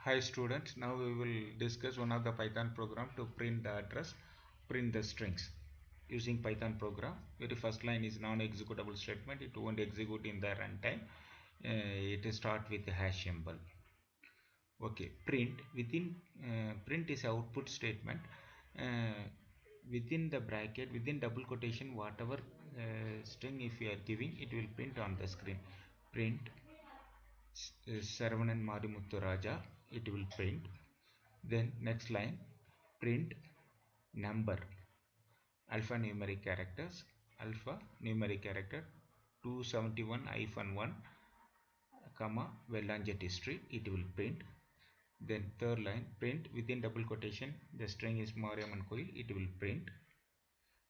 Hi students, now we will discuss one of the Python program to print the address, print the strings using Python program. Very first line is non-executable statement. It won't execute in the runtime. It start with the hash symbol. Okay, print within print is output statement. Uh, Within the bracket, within double quotation, whatever string if you are giving, it will print on the screen. Print Saravanan Marimuthu Raja, it will print. Then next line, print number, alphanumeric characters, alphanumeric character 271-1, comma, Velanjet history, it will print. Then third line, print within double quotation, the string is Mariamman Koil, it will print.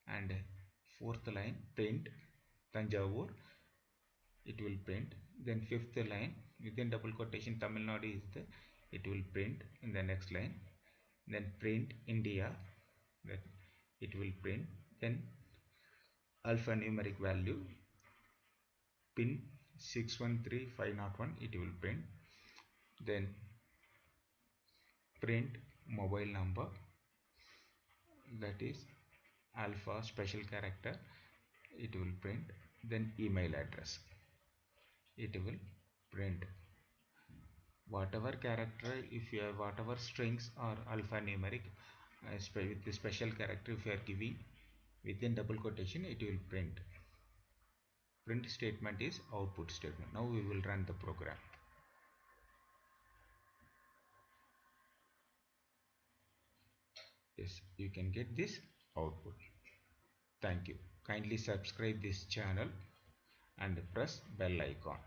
And fourth line, print Tanjavur, it will print. Then fifth line, within double quotation, Tamil Nadu is the, it will print in the next line. Then print India, that it will print. Then alphanumeric value pin 613501, it will print. Then print mobile number, that is alpha special character, it will print. Then email address, it will print. Whatever character, if you have whatever strings or alphanumeric with the special character, if you are giving within double quotation, it will print. Print statement is output statement. Now we will run the program. Yes, you can get this output. Thank you. Kindly subscribe this channel and press bell icon.